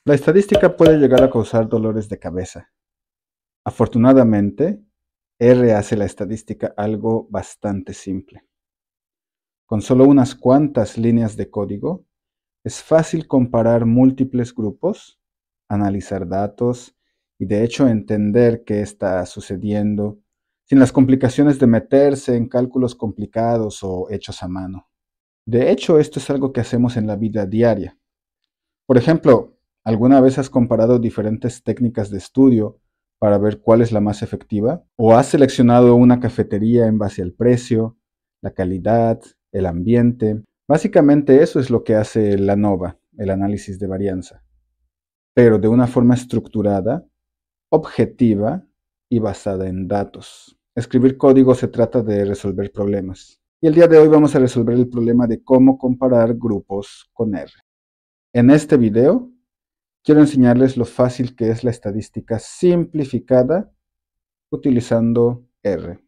La estadística puede llegar a causar dolores de cabeza. Afortunadamente, R hace la estadística algo bastante simple. Con solo unas cuantas líneas de código, es fácil comparar múltiples grupos, analizar datos y de hecho entender qué está sucediendo sin las complicaciones de meterse en cálculos complicados o hechos a mano. De hecho, esto es algo que hacemos en la vida diaria. Por ejemplo, ¿alguna vez has comparado diferentes técnicas de estudio para ver cuál es la más efectiva? ¿O has seleccionado una cafetería en base al precio, la calidad, el ambiente? Básicamente eso es lo que hace la ANOVA, el análisis de varianza, pero de una forma estructurada, objetiva y basada en datos. Escribir código se trata de resolver problemas. Y el día de hoy vamos a resolver el problema de cómo comparar grupos con R. En este video, quiero enseñarles lo fácil que es la estadística simplificada utilizando R.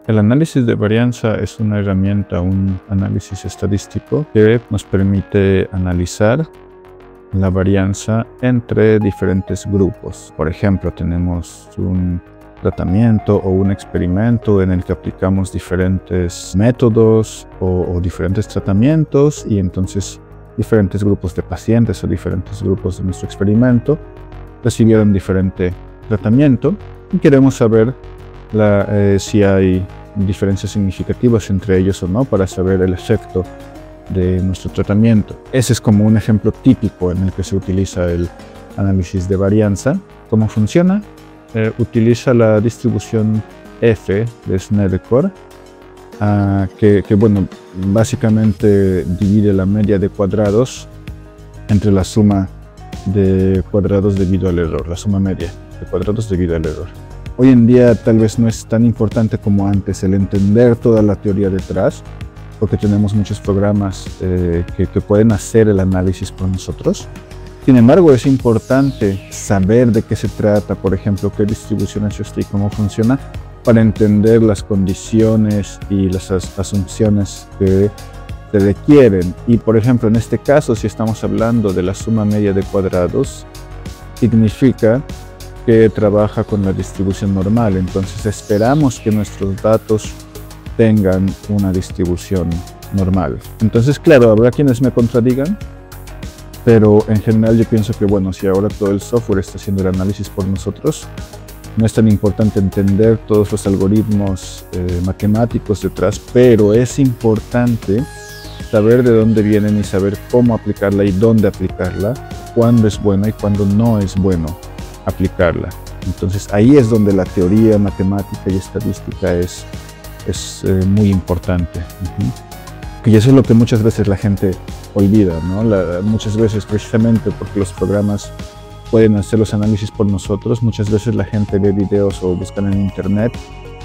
El análisis de varianza es una herramienta, un análisis estadístico que nos permite analizar la varianza entre diferentes grupos. Por ejemplo, tenemos un tratamiento o un experimento en el que aplicamos diferentes métodos o diferentes tratamientos y entonces diferentes grupos de pacientes o diferentes grupos de nuestro experimento recibieron diferente tratamiento y queremos saber si hay diferencias significativas entre ellos o no para saber el efecto de nuestro tratamiento. Ese es como un ejemplo típico en el que se utiliza el análisis de varianza. ¿Cómo funciona? Utiliza la distribución F de Snedeker, que bueno, básicamente divide la media de cuadrados entre la suma de cuadrados debido al error, la suma media de cuadrados debido al error. Hoy en día tal vez no es tan importante como antes el entender toda la teoría detrás, porque tenemos muchos programas que pueden hacer el análisis por nosotros. Sin embargo, es importante saber de qué se trata, por ejemplo, qué distribución es esta y cómo funciona, para entender las condiciones y las asunciones que se requieren. Y por ejemplo, en este caso, si estamos hablando de la suma media de cuadrados, significa que trabaja con la distribución normal. Entonces esperamos que nuestros datos tengan una distribución normal. Entonces, claro, habrá quienes me contradigan, pero en general yo pienso que, bueno, si ahora todo el software está haciendo el análisis por nosotros, no es tan importante entender todos los algoritmos matemáticos detrás, pero es importante saber de dónde vienen y saber cómo aplicarla y dónde aplicarla, cuándo es bueno y cuándo no es bueno aplicarla. Entonces ahí es donde la teoría matemática y estadística es muy importante. Y eso es lo que muchas veces la gente olvida, ¿no? Muchas veces, precisamente porque los programas pueden hacer los análisis por nosotros, muchas veces la gente ve videos o buscan en internet,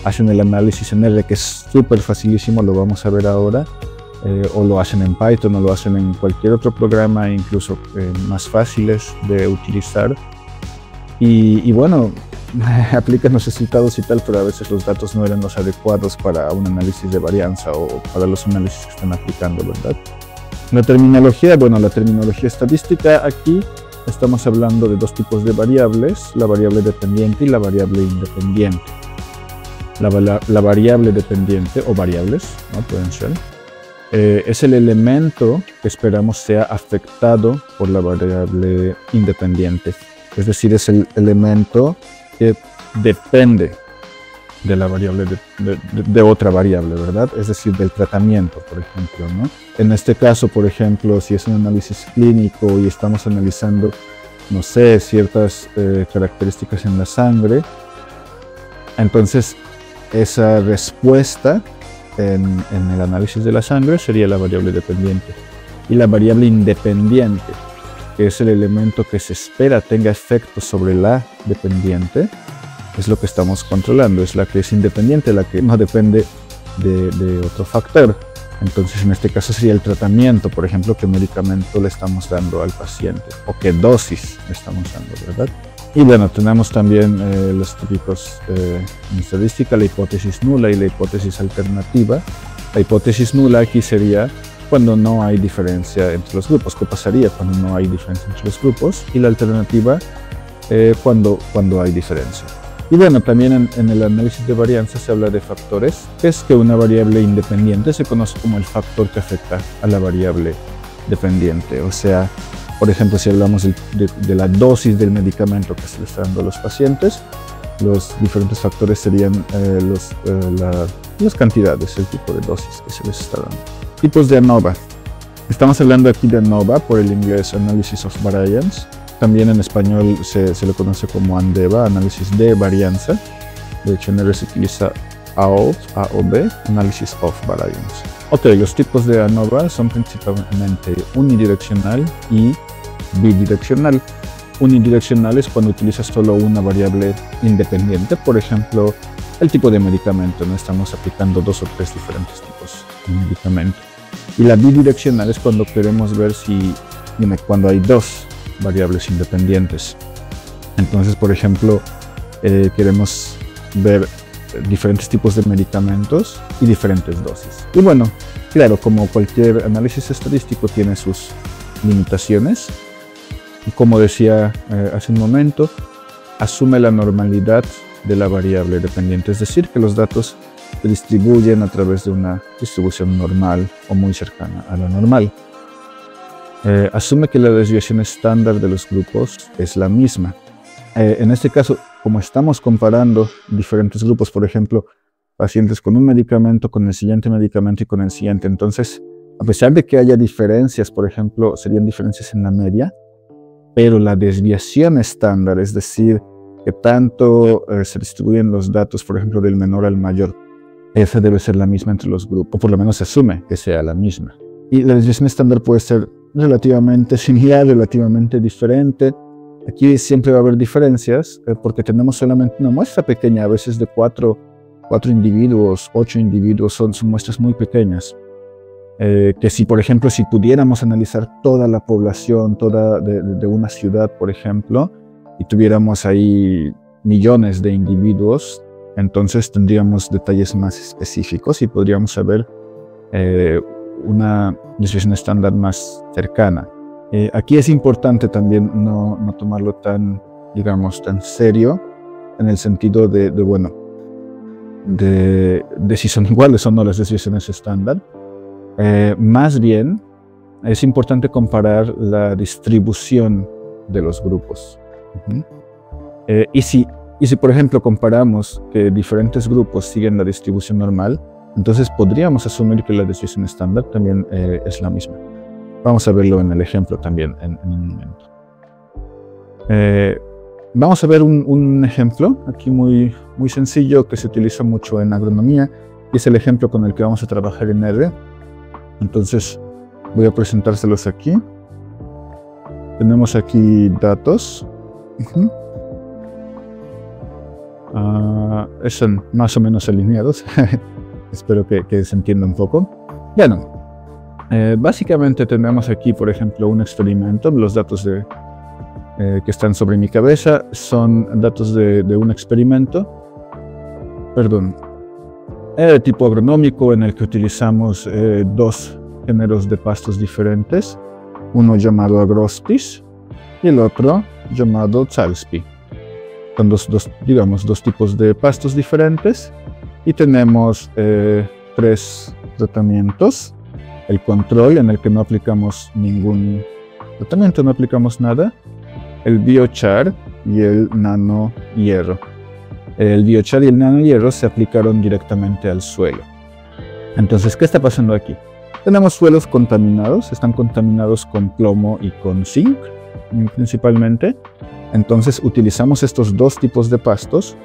hacen el análisis en R, que es súper facilísimo, lo vamos a ver ahora, o lo hacen en Python o lo hacen en cualquier otro programa, incluso más fáciles de utilizar. Y bueno, aplican los resultados y tal, pero a veces los datos no eran los adecuados para un análisis de varianza o para los análisis que están aplicando, ¿verdad? La terminología, bueno, la terminología estadística, aquí estamos hablando de dos tipos de variables, la variable dependiente y la variable independiente. La variable dependiente, o variables, ¿no? Pueden ser, es el elemento que esperamos sea afectado por la variable independiente. Es decir, es el elemento que depende de la variable de otra variable, ¿verdad? Es decir, del tratamiento, por ejemplo, ¿no? En este caso, por ejemplo, si es un análisis clínico y estamos analizando, no sé, ciertas características en la sangre, entonces esa respuesta en el análisis de la sangre sería la variable dependiente. Y la variable independiente, que es el elemento que se espera tenga efecto sobre la dependiente, es lo que estamos controlando, es la que es independiente, la que no depende de otro factor. Entonces, en este caso sería el tratamiento, por ejemplo, qué medicamento le estamos dando al paciente o qué dosis le estamos dando, ¿verdad? Y bueno, tenemos también los típicos en estadística, la hipótesis nula y la hipótesis alternativa. La hipótesis nula aquí sería cuando no hay diferencia entre los grupos. ¿Qué pasaría cuando no hay diferencia entre los grupos? Y la alternativa cuando hay diferencia. Y bueno, también en el análisis de varianza se habla de factores, que es que una variable independiente se conoce como el factor que afecta a la variable dependiente. O sea, por ejemplo, si hablamos de la dosis del medicamento que se le está dando a los pacientes, los diferentes factores serían las cantidades, el tipo de dosis que se les está dando. Tipos de ANOVA. Estamos hablando aquí de ANOVA por el inglés Analysis of Variance. También en español se le conoce como ANDEVA, análisis de varianza. De hecho, en R se utiliza AOV, Analysis of Variance. Ok, los tipos de ANOVA son principalmente unidireccional y bidireccional. Unidireccional es cuando utilizas solo una variable independiente, por ejemplo, el tipo de medicamento, no estamos aplicando 2 o 3 diferentes tipos de medicamento. Y la bidireccional es cuando queremos ver cuando hay 2 variables independientes. Entonces, por ejemplo, queremos ver diferentes tipos de medicamentos y diferentes dosis. Y bueno, claro, como cualquier análisis estadístico tiene sus limitaciones. Y como decía hace un momento, asume la normalidad de la variable dependiente, es decir, que los datos se distribuyen a través de una distribución normal o muy cercana a la normal. Asume que la desviación estándar de los grupos es la misma. En este caso, como estamos comparando diferentes grupos, por ejemplo, pacientes con un medicamento, con el siguiente medicamento y con el siguiente, entonces, a pesar de que haya diferencias, por ejemplo, serían diferencias en la media, pero la desviación estándar, es decir, que tanto se distribuyen los datos, por ejemplo, del menor al mayor, esa debe ser la misma entre los grupos, o por lo menos se asume que sea la misma. Y la desviación estándar puede ser relativamente similar, relativamente diferente. Aquí siempre va a haber diferencias porque tenemos solamente una muestra pequeña, a veces de 4 individuos, 8 individuos, son muestras muy pequeñas. Que si, por ejemplo, si pudiéramos analizar toda la población, de una ciudad, por ejemplo, y tuviéramos ahí millones de individuos, entonces tendríamos detalles más específicos y podríamos saber una desviación estándar más cercana. Aquí es importante también no tomarlo tan, digamos, tan serio, en el sentido de si son iguales o no las desviaciones estándar. Más bien, es importante comparar la distribución de los grupos. Y si, por ejemplo, comparamos que diferentes grupos siguen la distribución normal, entonces podríamos asumir que la desviación estándar también es la misma. Vamos a verlo en el ejemplo también en un momento. Vamos a ver un ejemplo aquí muy sencillo que se utiliza mucho en agronomía y es el ejemplo con el que vamos a trabajar en R. Entonces voy a presentárselos aquí. Tenemos aquí datos. Están más o menos alineados. Espero que se entienda un poco. Bueno, básicamente tenemos aquí, por ejemplo, un experimento. Los datos que están sobre mi cabeza son datos de un experimento. Perdón. De tipo agronómico en el que utilizamos 2 géneros de pastos diferentes. Uno llamado Agrospis y el otro llamado Zalspi. Son dos tipos de pastos diferentes. Y tenemos 3 tratamientos. El control, en el que no aplicamos ningún tratamiento, no aplicamos nada. El biochar y el nanohierro. El biochar y el nanohierro se aplicaron directamente al suelo. Entonces, ¿qué está pasando aquí? Tenemos suelos contaminados, están contaminados con plomo y con zinc, principalmente. Entonces, utilizamos estos 2 tipos de pastos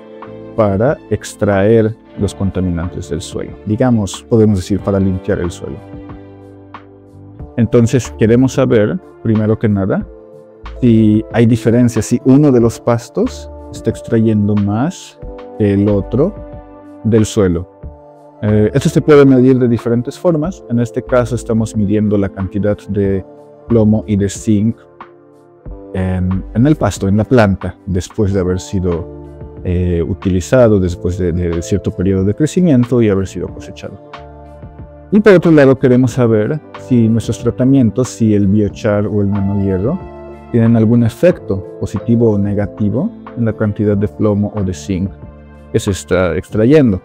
para extraer los contaminantes del suelo. Digamos, podemos decir, para limpiar el suelo. Entonces, queremos saber, primero que nada, si hay diferencias, si uno de los pastos está extrayendo más que el otro del suelo. Esto se puede medir de diferentes formas. En este caso estamos midiendo la cantidad de plomo y de zinc en el pasto, en la planta, después de haber sido utilizado, después de cierto periodo de crecimiento y haber sido cosechado. Y por otro lado queremos saber si nuestros tratamientos, si el biochar o el nanohierro, tienen algún efecto positivo o negativo en la cantidad de plomo o de zinc que se está extrayendo.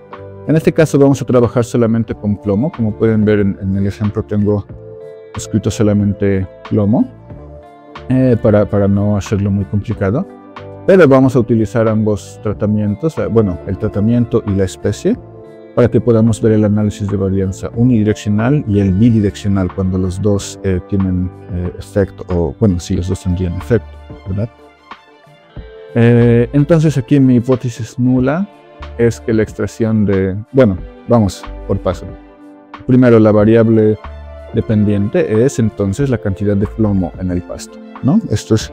En este caso vamos a trabajar solamente con plomo. Como pueden ver en el ejemplo tengo escrito solamente plomo para no hacerlo muy complicado. Pero vamos a utilizar ambos tratamientos, bueno, el tratamiento y la especie, para que podamos ver el análisis de varianza unidireccional y el bidireccional cuando los dos tienen efecto, o bueno, si los dos tendrían efecto, ¿verdad? Entonces aquí mi hipótesis nula es que la extracción de, bueno, vamos por paso. Primero, la variable dependiente es entonces la cantidad de plomo en el pasto, ¿no? Esto es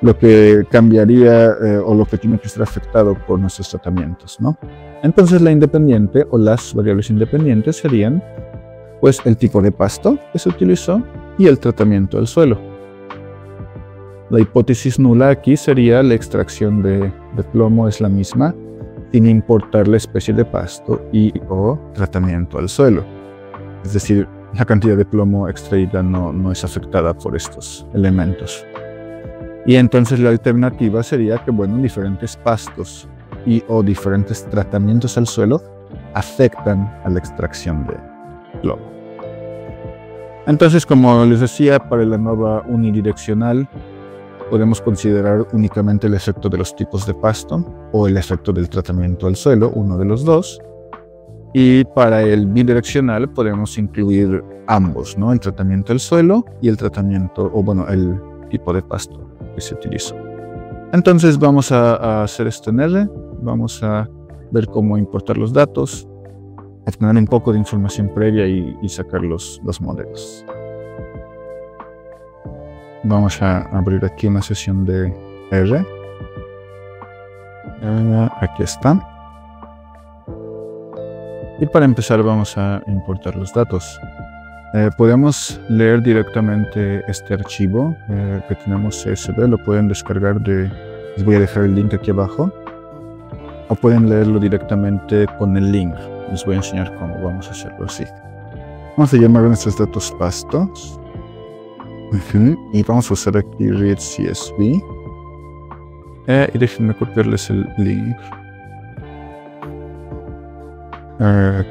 lo que cambiaría o lo que tiene que ser afectado por nuestros tratamientos, ¿no? Entonces la independiente o las variables independientes serían pues el tipo de pasto que se utilizó y el tratamiento del suelo. La hipótesis nula aquí sería la extracción de plomo es la misma sin importar la especie de pasto y o tratamiento al suelo. Es decir, la cantidad de plomo extraída no es afectada por estos elementos. Y entonces la alternativa sería que, bueno, diferentes pastos y o diferentes tratamientos al suelo afectan a la extracción de plomo. Entonces, como les decía, para la ANOVA unidireccional podemos considerar únicamente el efecto de los tipos de pasto o el efecto del tratamiento al suelo, uno de los dos. Y para el bidireccional podemos incluir ambos, ¿no? El tratamiento del suelo y el tratamiento, o bueno, el tipo de pasto que se utilizó. Entonces vamos a hacer esto en R, vamos a ver cómo importar los datos, a tener un poco de información previa y sacar los modelos. Vamos a abrir aquí una sesión de R. Aquí está. Y para empezar vamos a importar los datos. Podemos leer directamente este archivo que tenemos CSV, lo pueden descargar les voy a dejar el link aquí abajo, o pueden leerlo directamente con el link. Les voy a enseñar cómo vamos a hacerlo así. Vamos a llamar a nuestros datos pastos y vamos a usar aquí read CSV y déjenme copiarles el link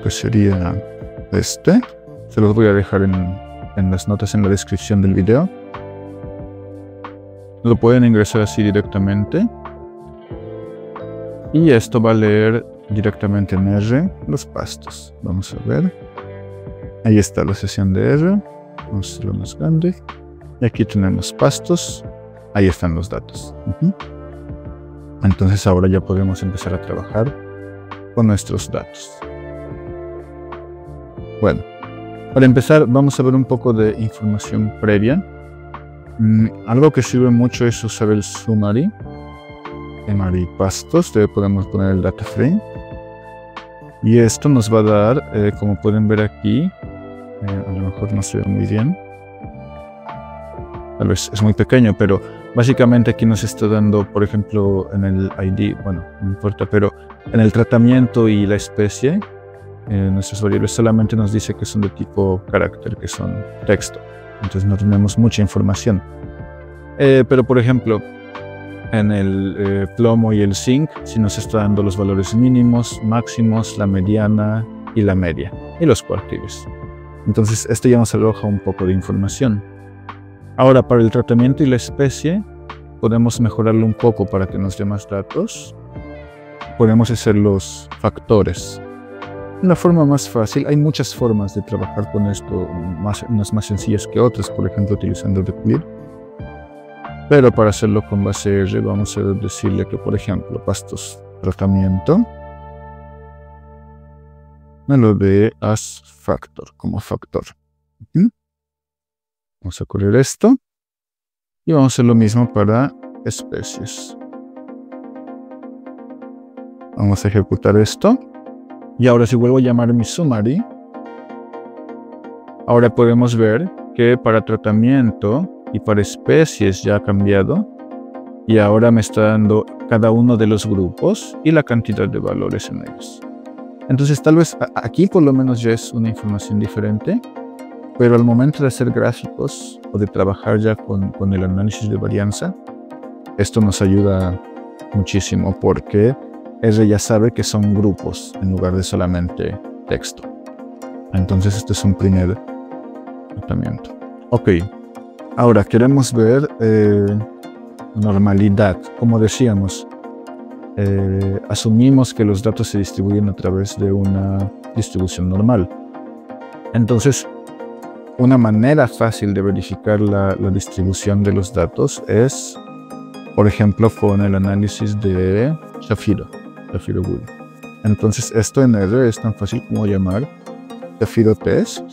que sería este. Se los voy a dejar en las notas en la descripción del video. Lo pueden ingresar así directamente. Y esto va a leer directamente en R los pastos. Vamos a ver. Ahí está la sesión de R. Vamos a hacerlo más grande. Y aquí tenemos pastos. Ahí están los datos. Entonces ahora ya podemos empezar a trabajar con nuestros datos. Bueno. Para empezar, vamos a ver un poco de información previa. Algo que sirve mucho es usar el summary pastos. Podemos poner el data frame. Y esto nos va a dar, como pueden ver aquí, a lo mejor no se ve muy bien. Tal vez es muy pequeño, pero básicamente aquí nos está dando, por ejemplo, en el ID, bueno, no importa, pero en el tratamiento y la especie, nuestras variables solamente nos dice que son de tipo carácter, que son texto. Entonces no tenemos mucha información. Pero por ejemplo, en el plomo y el zinc, sí nos está dando los valores mínimos, máximos, la mediana y la media, y los cuartiles. Entonces esto ya nos arroja un poco de información. Ahora, para el tratamiento y la especie, podemos mejorarlo un poco para que nos dé más datos. Podemos hacer los factores. Una forma más fácil, hay muchas formas de trabajar con esto, unas más sencillas que otras, por ejemplo utilizando Replit. Pero para hacerlo con base R vamos a decirle que, por ejemplo, pastos tratamiento me lo dé as factor, como factor. Vamos a correr esto y vamos a hacer lo mismo para especies. Vamos a ejecutar esto. Y ahora si vuelvo a llamar mi summary, ahora podemos ver que para tratamiento y para especies ya ha cambiado y ahora me está dando cada uno de los grupos y la cantidad de valores en ellos. Entonces tal vez aquí por lo menos ya es una información diferente, pero al momento de hacer gráficos o de trabajar ya con el análisis de varianza, esto nos ayuda muchísimo porque R ya sabe que son grupos en lugar de solamente texto. Entonces este es un primer tratamiento. Ok, ahora queremos ver normalidad. Como decíamos, asumimos que los datos se distribuyen a través de una distribución normal. Entonces, una manera fácil de verificar la distribución de los datos es, por ejemplo, con el análisis de Shapiro-Wilk. Entonces, esto en R es tan fácil como llamar Shapiro test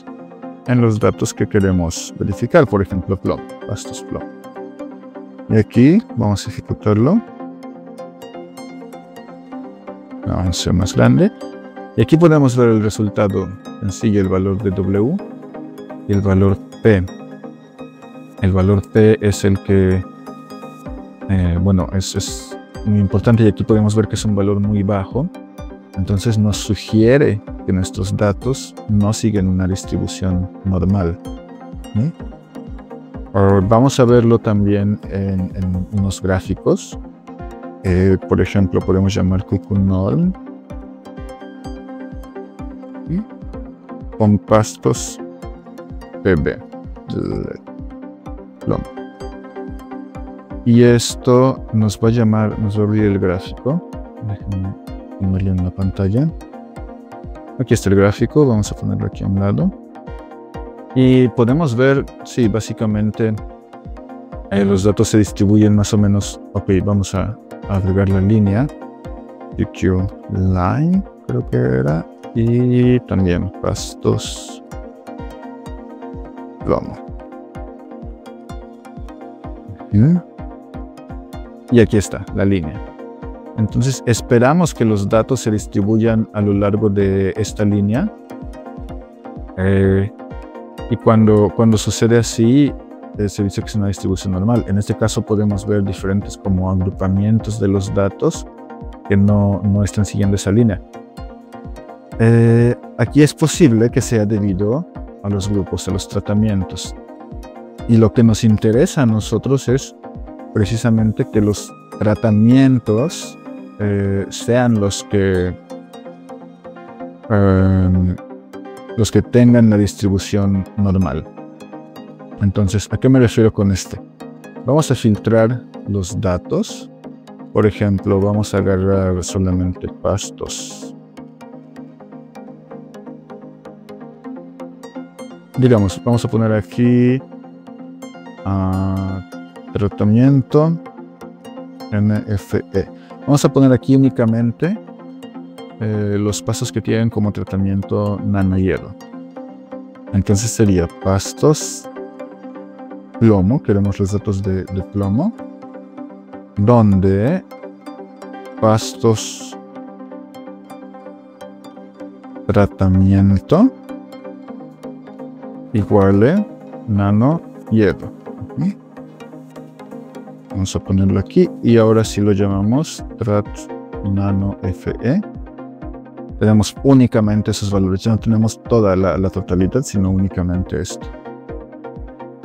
en los datos que queremos verificar, por ejemplo, plom, pastos plom. Y aquí vamos a ejecutarlo. Avance más grande. Y aquí podemos ver el resultado sencillo, el valor de W y el valor P. El valor P es el que, bueno, es muy importante y aquí podemos ver que es un valor muy bajo. Entonces nos sugiere que nuestros datos no siguen una distribución normal. Vamos a verlo también en unos gráficos. Por ejemplo, podemos llamar cuckoo-norm con pastos PB. Y esto nos va a abrir el gráfico. Déjenme ponerlo en la pantalla. Aquí está el gráfico, vamos a ponerlo aquí a un lado. Y podemos ver, sí, básicamente los datos se distribuyen más o menos. Ok, vamos a agregar la línea. QQ line, creo que era. Y también pastos plomo. Y aquí está la línea. Entonces esperamos que los datos se distribuyan a lo largo de esta línea. Y cuando sucede así, se dice que es una distribución normal. En este caso podemos ver diferentes como agrupamientos de los datos que no están siguiendo esa línea. Aquí es posible que sea debido a los grupos, a los tratamientos. Y lo que nos interesa a nosotros es precisamente que los tratamientos sean los que tengan la distribución normal. Entonces, ¿a qué me refiero con este? Vamos a filtrar los datos. Por ejemplo, vamos a agarrar solamente pastos. Digamos, vamos a poner aquí tratamiento NFE. Vamos a poner aquí únicamente los pasos que tienen como tratamiento nanohierro. Entonces sería pastos plomo, queremos los datos de plomo, donde pastos tratamiento igual nano hierro. Vamos a ponerlo aquí y ahora sí lo llamamos trat nano FE. Tenemos únicamente esos valores, ya no tenemos toda la totalidad, sino únicamente esto.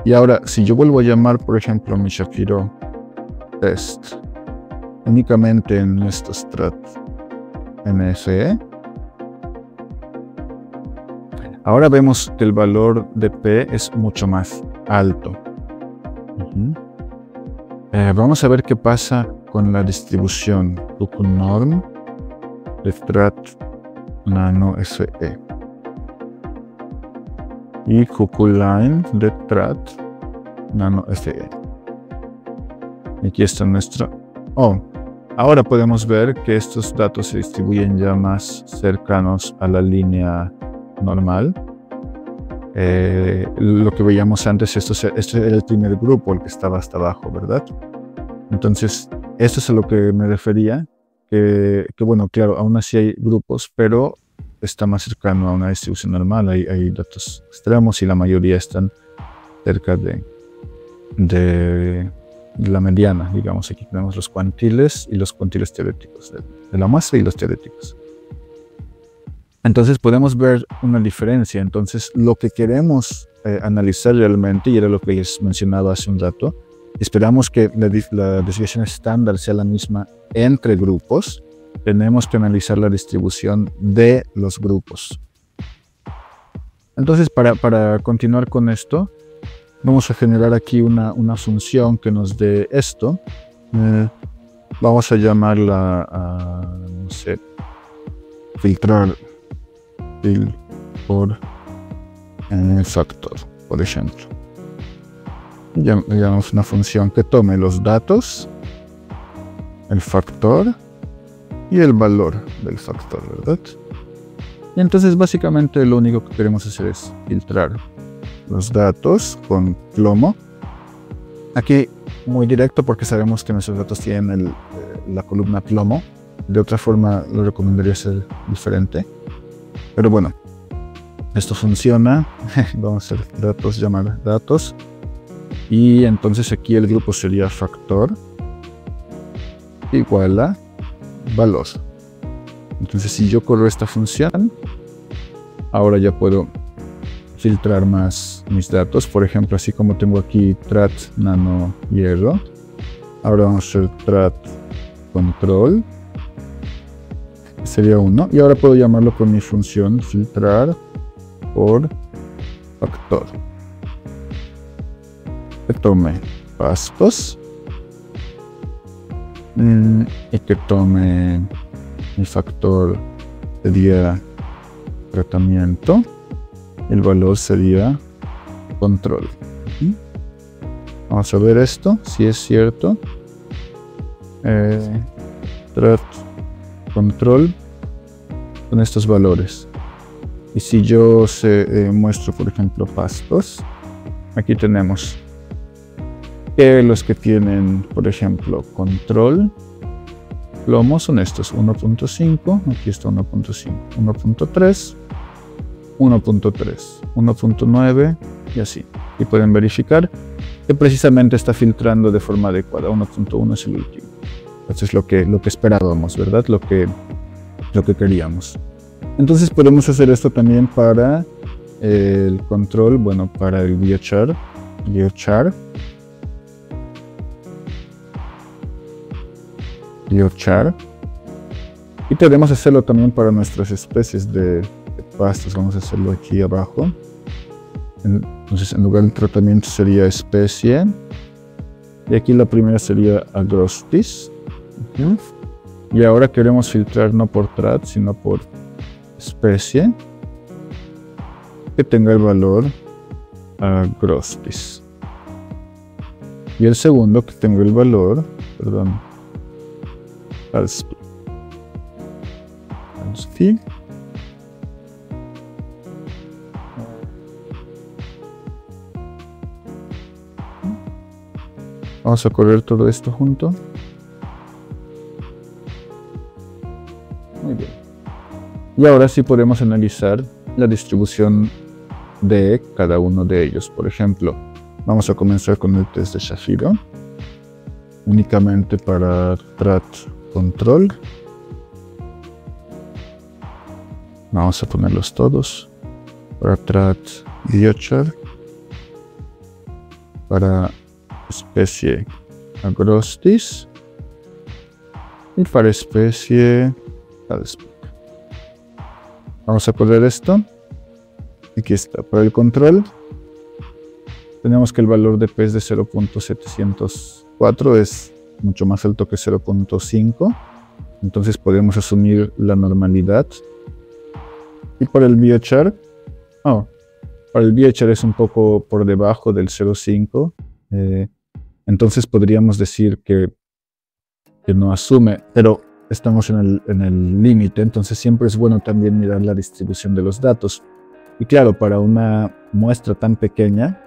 Y ahora, si yo vuelvo a llamar, por ejemplo, mi Shapiro test únicamente en estos trat NFE, ahora vemos que el valor de P es mucho más alto. Vamos a ver qué pasa con la distribución cuckoo-norm de trat nano FE y cuckoo-line de trat nano FE. Aquí está nuestro. Ahora podemos ver que estos datos se distribuyen ya más cercanos a la línea normal. Lo que veíamos antes, este era el primer grupo, el que estaba hasta abajo, ¿verdad? Entonces, esto es a lo que me refería, que bueno, claro, aún así hay grupos, pero está más cercano a una distribución normal. Hay datos extremos y la mayoría están cerca de la mediana, digamos. Aquí tenemos los cuantiles y los cuantiles teoréticos de la muestra y los teoréticos. Entonces podemos ver una diferencia. Entonces lo que queremos analizar realmente, y era lo que les mencionaba hace un rato, esperamos que la desviación estándar sea la misma entre grupos. Tenemos que analizar la distribución de los grupos. Entonces, para continuar con esto, vamos a generar aquí una función que nos dé esto. Vamos a llamarla, no sé, filtrar por factor, por ejemplo. Llamamos una función que tome los datos, el factor y el valor del factor, ¿verdad? Y entonces básicamente lo único que queremos hacer es filtrar los datos con plomo. Aquí muy directo porque sabemos que nuestros datos tienen la columna plomo. De otra forma lo recomendaría ser diferente. Pero bueno, esto funciona. Vamos a hacer datos, llamar datos. Y entonces aquí el grupo sería factor igual a valor. Entonces si yo corro esta función, ahora ya puedo filtrar más mis datos. Por ejemplo, así como tengo aquí trat nano hierro, ahora vamos a hacer trat control, sería 1, y ahora puedo llamarlo con mi función filtrar por factor. Que tome pastos y que tome el factor sería tratamiento, el valor sería control. Vamos a ver esto, si es cierto. Trat control con estos valores. Y si yo muestro, por ejemplo, pastos, aquí tenemos que los que tienen, por ejemplo, control plomo son estos: 1.5, aquí está 1.5, 1.3, 1.3, 1.9 y así. Y pueden verificar que precisamente está filtrando de forma adecuada. 1.1 es el último. Entonces lo que esperábamos, ¿verdad? Lo que queríamos. Entonces podemos hacer esto también para el control, bueno, para el biochar. Y podemos hacerlo también para nuestras especies de pastos. Vamos a hacerlo aquí abajo. Entonces en lugar del tratamiento sería especie. Y aquí la primera sería agrostis. Y ahora queremos filtrar no por trat, sino por especie, que tenga el valor agrostis. Y el segundo que tenga el valor, alspi. Vamos a correr todo esto junto. Muy bien. Y ahora sí podemos analizar la distribución de cada uno de ellos. Por ejemplo, vamos a comenzar con el test de Shapiro, únicamente para trat control. Vamos a ponerlos todos. Para trat biochar, para especie agrostis y para especie alspi. Vamos a correr esto. Aquí está. Para el control tenemos que el valor de P es de 0.704, es mucho más alto que 0.5, entonces podemos asumir la normalidad. Y para el biochar, para el biochar es un poco por debajo del 0.5, entonces podríamos decir que no asume, pero estamos en el límite, entonces siempre es bueno también mirar la distribución de los datos. Y claro, para una muestra tan pequeña,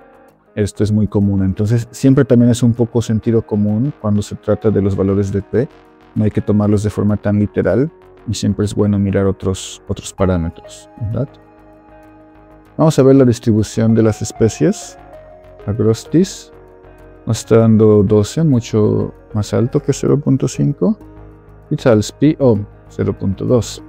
esto es muy común. Entonces siempre también es un poco sentido común cuando se trata de los valores de P. No hay que tomarlos de forma tan literal y siempre es bueno mirar otros parámetros, ¿verdad? Vamos a ver la distribución de las especies agrostis. nos está dando 12, mucho más alto que 0.5, y Talspi 0.2.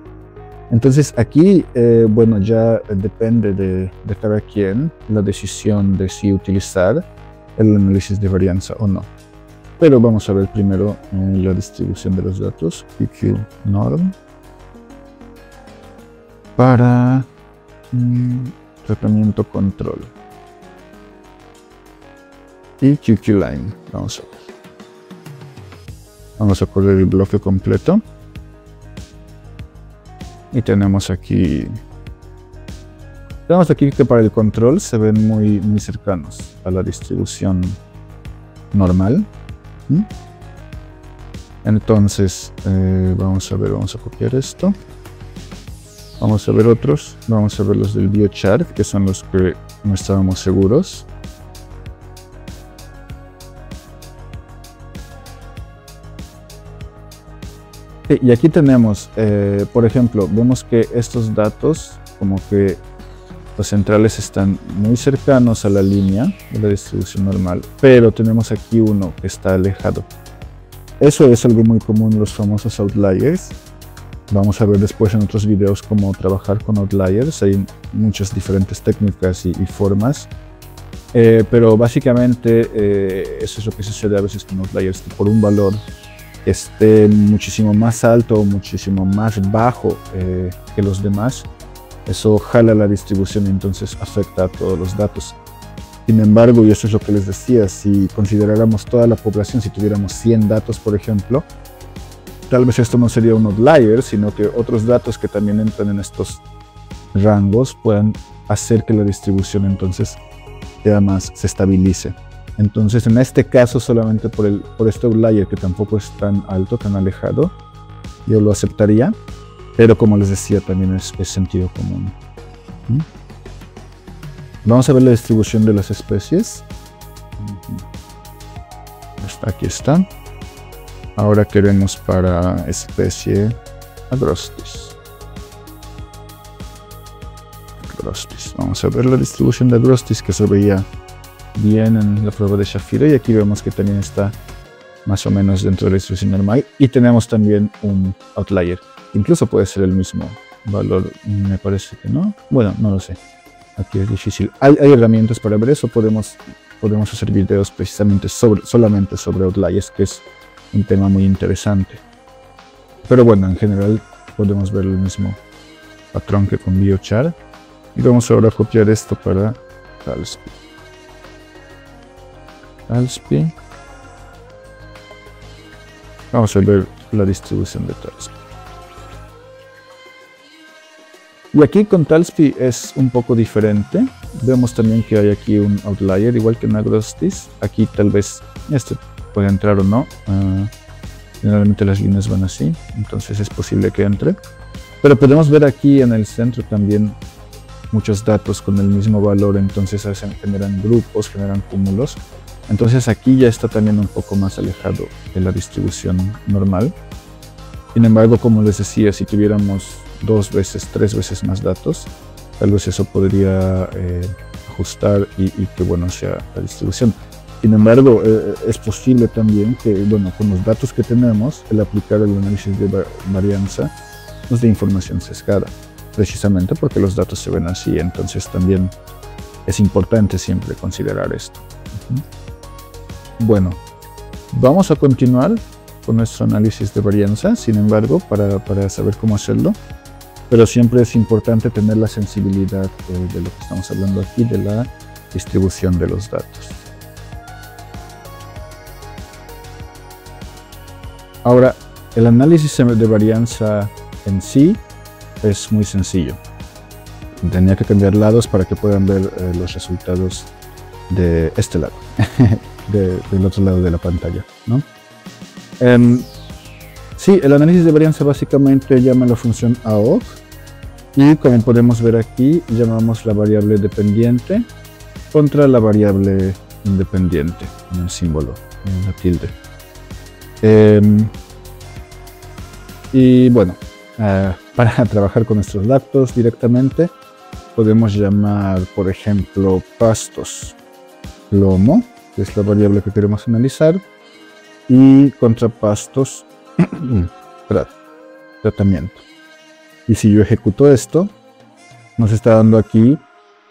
Entonces aquí, bueno, ya depende de cada quien la decisión de si utilizar el análisis de varianza o no. Pero vamos a ver primero la distribución de los datos, QQ norm, para tratamiento control. Y QQ line, vamos a ver. Vamos a correr el bloque completo. Y tenemos aquí que para el control se ven muy cercanos a la distribución normal. Entonces, vamos a ver, vamos a copiar esto. Vamos a ver otros. Vamos a ver los del biochart, que son los que no estábamos seguros. Y aquí tenemos, por ejemplo, vemos que estos datos, como que los centrales están muy cercanos a la línea de la distribución normal, pero tenemos aquí uno que está alejado. Eso es algo muy común, los famosos outliers. Vamos a ver después en otros videos cómo trabajar con outliers. Hay muchas diferentes técnicas y formas. Pero básicamente eso es lo que sucede a veces con outliers, que por un valor esté muchísimo más alto o muchísimo más bajo que los demás, eso jala la distribución y entonces afecta a todos los datos. Sin embargo, y eso es lo que les decía, si consideráramos toda la población, si tuviéramos 100 datos, por ejemplo, tal vez esto no sería un outlier, sino que otros datos que también entran en estos rangos puedan hacer que la distribución entonces se estabilice. Entonces, en este caso, solamente por este outlier que tampoco es tan alto, tan alejado, yo lo aceptaría, pero como les decía, también es sentido común. Vamos a ver la distribución de las especies. Aquí está. Ahora queremos para especie Agrostis. Vamos a ver la distribución de Agrostis, que se veía bien en la prueba de Shapiro, y aquí vemos que también está más o menos dentro de la distribución normal, y tenemos también un outlier. Incluso puede ser el mismo valor, me parece que no. Bueno, no lo sé. Aquí es difícil. Hay herramientas para ver eso. Podemos hacer videos precisamente solamente sobre outliers, que es un tema muy interesante. Pero bueno, en general podemos ver el mismo patrón que con biochart. Y vamos ahora a copiar esto para Talspi. Vamos a ver la distribución de Talspi. Y aquí con Talspi es un poco diferente. Vemos también que hay aquí un outlier, igual que en Agrostis. Aquí tal vez este puede entrar o no. Generalmente las líneas van así, entonces es posible que entre. Pero podemos ver aquí en el centro también muchos datos con el mismo valor, entonces generan grupos, generan cúmulos. Entonces aquí ya está también un poco más alejado de la distribución normal. Sin embargo, como les decía, si tuviéramos 2 veces, 3 veces más datos, tal vez eso podría ajustar y que bueno sea la distribución. Sin embargo, es posible también que, bueno, con los datos que tenemos, el aplicar el análisis de varianza nos dé información sesgada, precisamente porque los datos se ven así. Entonces también es importante siempre considerar esto. Bueno, vamos a continuar con nuestro análisis de varianza, sin embargo, para saber cómo hacerlo. Pero siempre es importante tener la sensibilidad de lo que estamos hablando aquí, de la distribución de los datos. Ahora, el análisis de varianza en sí es muy sencillo. Tenía que cambiar lados para que puedan ver los resultados de este lado, del otro lado de la pantalla, ¿no? Sí, el análisis de varianza básicamente llama la función AOC, y como podemos ver aquí, llamamos la variable dependiente contra la variable independiente en el símbolo, en la tilde. Y bueno, para trabajar con nuestros datos directamente, podemos llamar, por ejemplo, pastos plomo que es la variable que queremos analizar, y contrapastos, tratamiento. Y si yo ejecuto esto, nos está dando aquí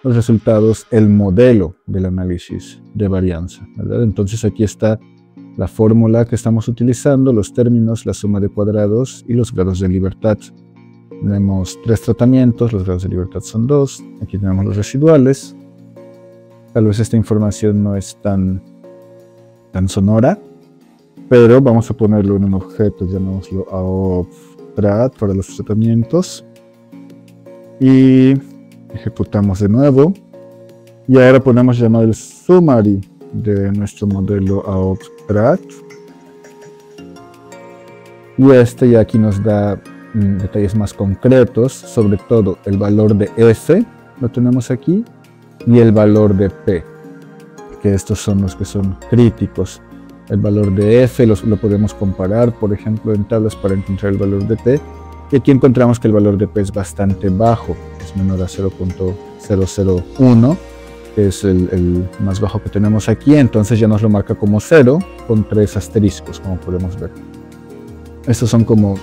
los resultados, el modelo del análisis de varianza, ¿verdad? Entonces aquí está la fórmula que estamos utilizando, los términos, la suma de cuadrados y los grados de libertad. Tenemos 3 tratamientos, los grados de libertad son 2, aquí tenemos los residuales. Tal vez esta información no es tan sonora, pero vamos a ponerlo en un objeto, llamémoslo AOP_TRAT para los tratamientos. Y ejecutamos de nuevo. Y ahora podemos llamar el summary de nuestro modelo AOP_TRAT. Y este ya aquí nos da detalles más concretos, sobre todo el valor de F, lo tenemos aquí, y el valor de P, que estos son los que son críticos. El valor de F lo podemos comparar, por ejemplo, en tablas para encontrar el valor de P, y aquí encontramos que el valor de P es bastante bajo, es menor a 0.001, que es el más bajo que tenemos aquí, entonces ya nos lo marca como 0, con 3 asteriscos, como podemos ver. Estos son como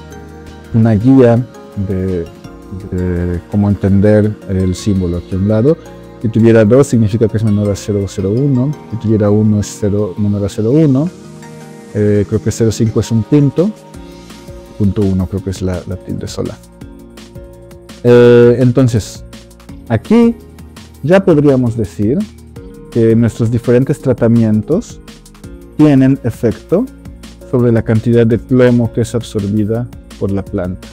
una guía de cómo entender el símbolo aquí a un lado. Si tuviera 2 significa que es menor a 0.01, si tuviera 1 es menor a 0.1, creo que 0.5 es un punto, punto 1 creo que es la tilde sola. Entonces, aquí ya podríamos decir que nuestros diferentes tratamientos tienen efecto sobre la cantidad de plomo que es absorbida por la planta.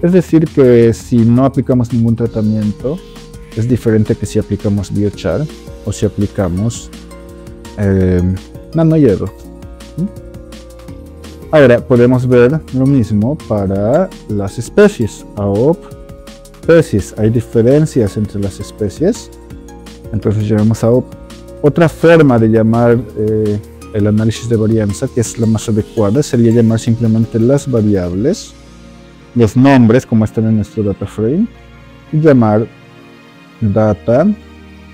Es decir, que si no aplicamos ningún tratamiento, es diferente que si aplicamos biochar o si aplicamos nanohierro. Ahora podemos ver lo mismo para las especies. AOP, especies. Hay diferencias entre las especies. Entonces llamamos AOP. Otra forma de llamar el análisis de varianza, que es la más adecuada, sería llamar simplemente las variables, los nombres como están en nuestro data frame, y llamar data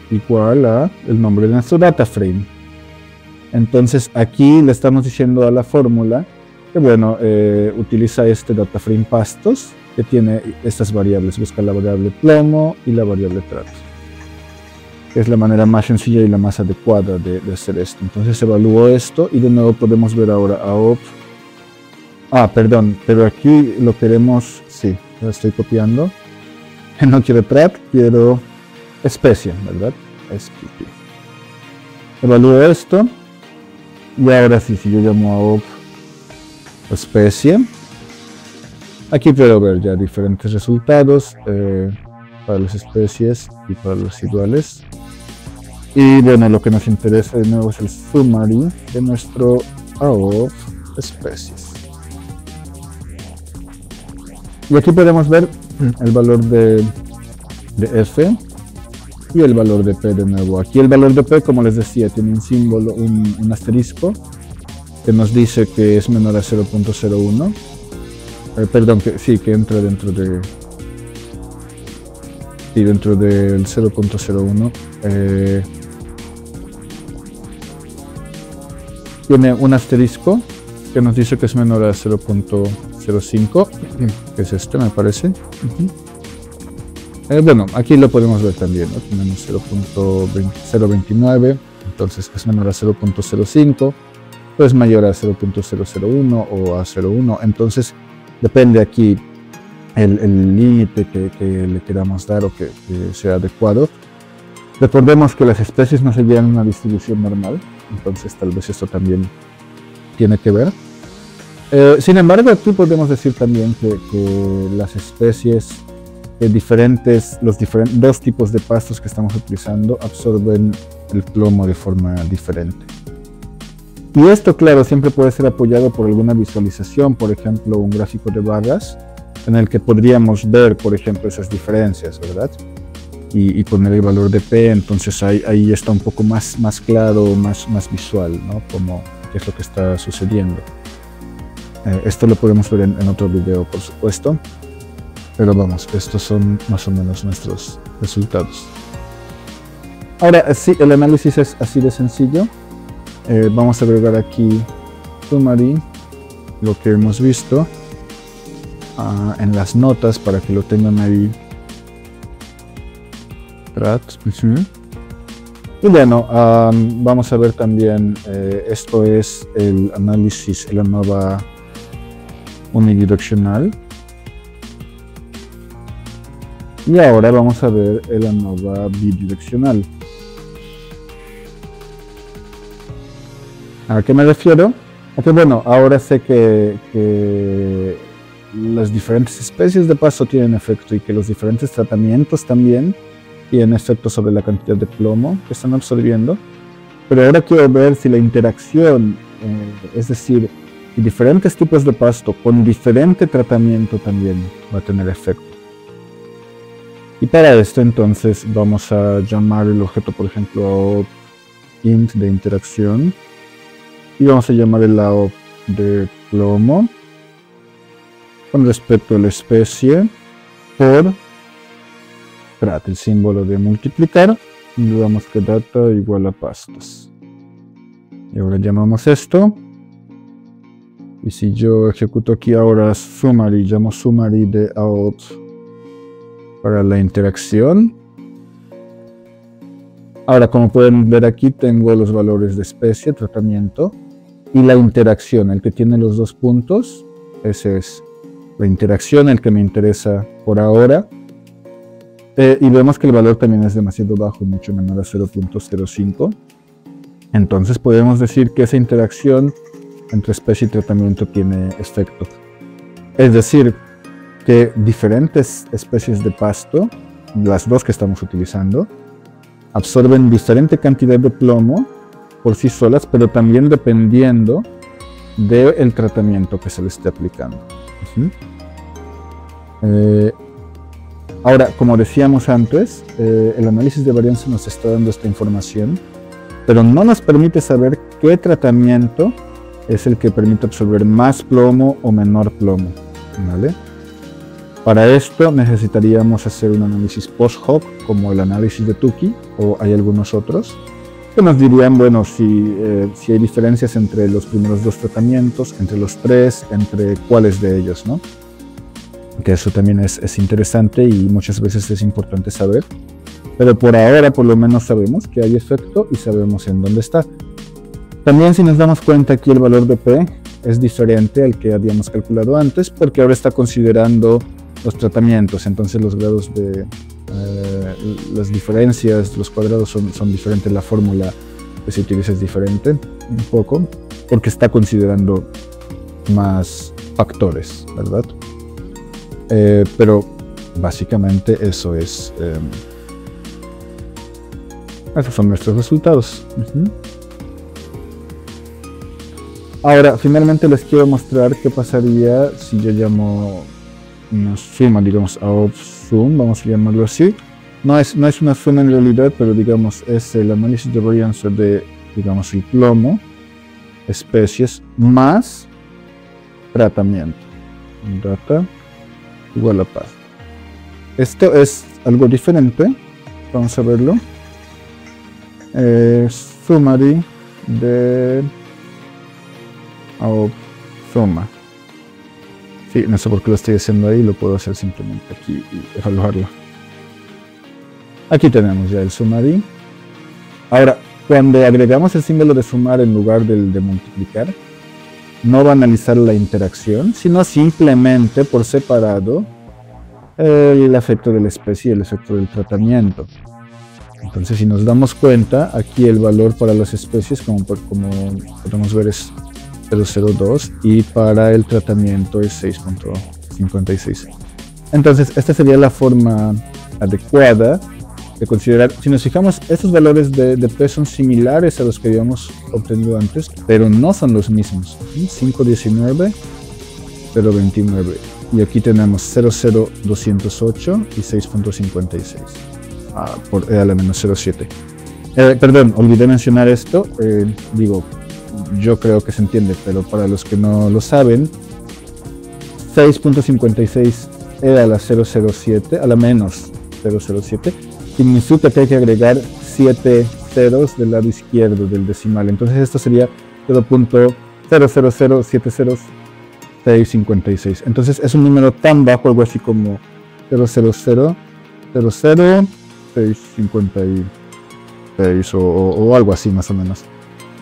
igual a el nombre de nuestro data frame. Entonces aquí le estamos diciendo a la fórmula que bueno, utiliza este data frame pastos que tiene estas variables, busca la variable plomo y la variable trato. Es la manera más sencilla y la más adecuada de hacer esto. Entonces evalúo esto y de nuevo podemos ver ahora AOP. Perdón, pero aquí lo queremos, sí, lo estoy copiando. No quiero trat, quiero especie, ¿verdad? SPP. Evalúo esto. Y ahora sí, si yo llamo AOP especie, aquí puedo ver ya diferentes resultados para las especies y para los residuales. Y bueno, lo que nos interesa de nuevo es el summary de nuestro AOP especies. Y aquí podemos ver el valor de F y el valor de P de nuevo. Aquí el valor de P, como les decía, tiene un símbolo, un asterisco, que nos dice que es menor a 0.01. Perdón, que sí, que entra dentro de... Sí, dentro del 0.01. Tiene un asterisco que nos dice que es menor a 0.05, que es este, me parece. Bueno, aquí lo podemos ver también, ¿no? Tenemos 0.029, entonces es menor a 0.05, pues mayor a 0.001 o a 0.1, entonces depende aquí el límite que le queramos dar o que sea adecuado. Recordemos que las especies no seguían una distribución normal, entonces tal vez esto también tiene que ver. Sin embargo, aquí podemos decir también que las especies dos tipos de pastos que estamos utilizando absorben el plomo de forma diferente. Y esto, claro, siempre puede ser apoyado por alguna visualización, por ejemplo, un gráfico de barras, en el que podríamos ver, por ejemplo, esas diferencias, ¿verdad? Y poner el valor de P, entonces ahí está un poco más claro, más visual, ¿no? Como qué es lo que está sucediendo. Esto lo podemos ver en otro video, por supuesto. Pero vamos, estos son más o menos nuestros resultados. Ahora, sí, el análisis es así de sencillo. Vamos a agregar aquí summary, lo que hemos visto en las notas para que lo tengan ahí. Y bueno, vamos a ver también, esto es el análisis de la ANOVA unidireccional. Y ahora vamos a ver el ANOVA bidireccional. ¿A qué me refiero? Okay, bueno, ahora sé que las diferentes especies de pasto tienen efecto y que los diferentes tratamientos también tienen efecto sobre la cantidad de plomo que están absorbiendo. Pero ahora quiero ver si la interacción, es decir, si diferentes tipos de pasto con diferente tratamiento también va a tener efecto. Y para esto entonces vamos a llamar el objeto, por ejemplo, int de interacción. Y vamos a llamar el AOP de plomo con respecto a la especie por el símbolo de multiplicar, y le damos que data igual a pastos. Y ahora llamamos esto. Y si yo ejecuto aquí ahora summary, llamo summary de out para la interacción. Ahora, como pueden ver aquí, tengo los valores de especie, tratamiento, y la interacción, el que tiene los dos puntos. Ese es la interacción, el que me interesa por ahora. Y vemos que el valor también es demasiado bajo, mucho menor a 0.05. Entonces podemos decir que esa interacción entre especie y tratamiento tiene efecto. Es decir, que diferentes especies de pasto, las dos que estamos utilizando, absorben diferente cantidad de plomo por sí solas, pero también dependiendo del tratamiento que se le esté aplicando. Ahora, como decíamos antes, el análisis de varianza nos está dando esta información, pero no nos permite saber qué tratamiento es el que permite absorber más plomo o menor plomo, ¿vale? Para esto necesitaríamos hacer un análisis post hoc, como el análisis de Tukey, o hay algunos otros, que nos dirían, bueno, si hay diferencias entre los primeros dos tratamientos, entre los tres, entre cuáles de ellos, ¿no? Que eso también es interesante y muchas veces es importante saber. Pero por ahora por lo menos sabemos que hay efecto y sabemos en dónde está. También si nos damos cuenta aquí el valor de P es diferente al que habíamos calculado antes, porque ahora está considerando los tratamientos, entonces los grados de las diferencias, los cuadrados son diferentes, la fórmula que se utiliza es diferente un poco, porque está considerando más factores, ¿verdad? Pero básicamente eso es, esos son nuestros resultados. Ahora, finalmente les quiero mostrar qué pasaría si yo llamo una suma, digamos, a sum, vamos a llamarlo así. No es una suma en realidad, pero digamos es el análisis de varianza de, digamos, el plomo, especies, más tratamiento. Data igual a paz. Esto es algo diferente, vamos a verlo. Summary de suma. Sí, no sé por qué lo estoy haciendo ahí, lo puedo hacer simplemente aquí y evaluarlo. Aquí tenemos ya el summary. Ahora, cuando agregamos el símbolo de sumar en lugar del de multiplicar, no va a analizar la interacción, sino simplemente por separado el efecto de la especie y el efecto del tratamiento. Entonces, si nos damos cuenta, aquí el valor para las especies, como podemos ver, es 0.02 y para el tratamiento es 6.56. Entonces, esta sería la forma adecuada de considerar. Si nos fijamos, estos valores de P son similares a los que habíamos obtenido antes, pero no son los mismos. 5.19, 0.29. Y aquí tenemos 0.0208 y 6.56 por E a la menos 0.7. Perdón, olvidé mencionar esto. Yo creo que se entiende, pero para los que no lo saben, 6.56 E a la 0.07, a la menos 0.07, significa que hay que agregar 7 ceros del lado izquierdo del decimal. Entonces esto sería 0.000000656. Entonces es un número tan bajo, algo así como 0.0000656 o algo así más o menos.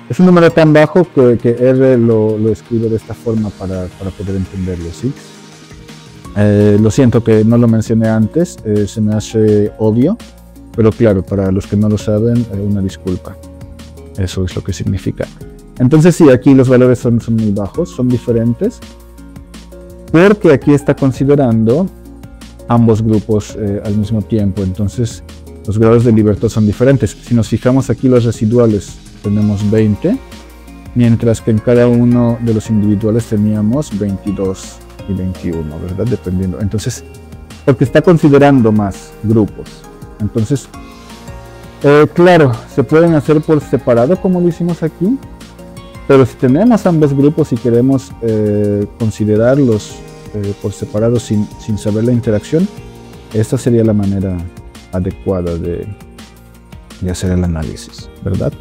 Es un número tan bajo que R lo escribe de esta forma para poder entenderlo, ¿sí? Lo siento que no lo mencioné antes, se me hace obvio, pero claro, para los que no lo saben, una disculpa. Eso es lo que significa. Entonces sí, aquí los valores son muy bajos, son diferentes, porque aquí está considerando ambos grupos al mismo tiempo. Entonces los grados de libertad son diferentes. Si nos fijamos aquí, los residuales tenemos 20, mientras que en cada uno de los individuales teníamos 22 y 21, ¿verdad? Dependiendo. Entonces, porque está considerando más grupos. Entonces, claro, se pueden hacer por separado como lo hicimos aquí, pero si tenemos ambos grupos y queremos considerarlos por separado sin saber la interacción, esta sería la manera adecuada de hacer el análisis, ¿verdad?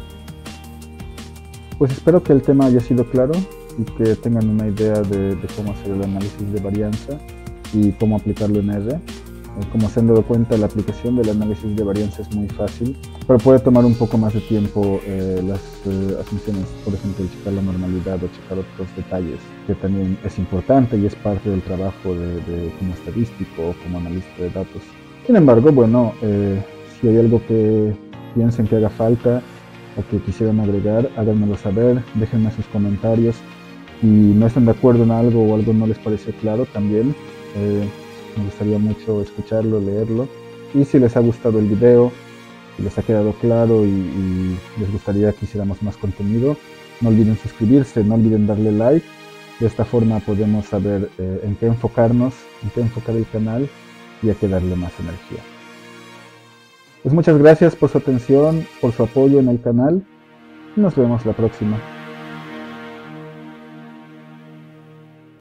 Pues espero que el tema haya sido claro y que tengan una idea de cómo hacer el análisis de varianza y cómo aplicarlo en R. Como se han dado cuenta, la aplicación del análisis de varianza es muy fácil, pero puede tomar un poco más de tiempo las asunciones, por ejemplo, checar la normalidad o checar otros detalles, que también es importante y es parte del trabajo como estadístico o como analista de datos. Sin embargo, bueno, si hay algo que piensen que haga falta o que quisieran agregar, háganmelo saber, déjenme sus comentarios. Si no están de acuerdo en algo o algo no les parece claro, también me gustaría mucho escucharlo, leerlo. Y si les ha gustado el video, si les ha quedado claro y les gustaría que hiciéramos más contenido, no olviden suscribirse, no olviden darle like. De esta forma podemos saber en qué enfocarnos, en qué enfocar el canal y a qué darle más energía. Pues muchas gracias por su atención, por su apoyo en el canal y nos vemos la próxima.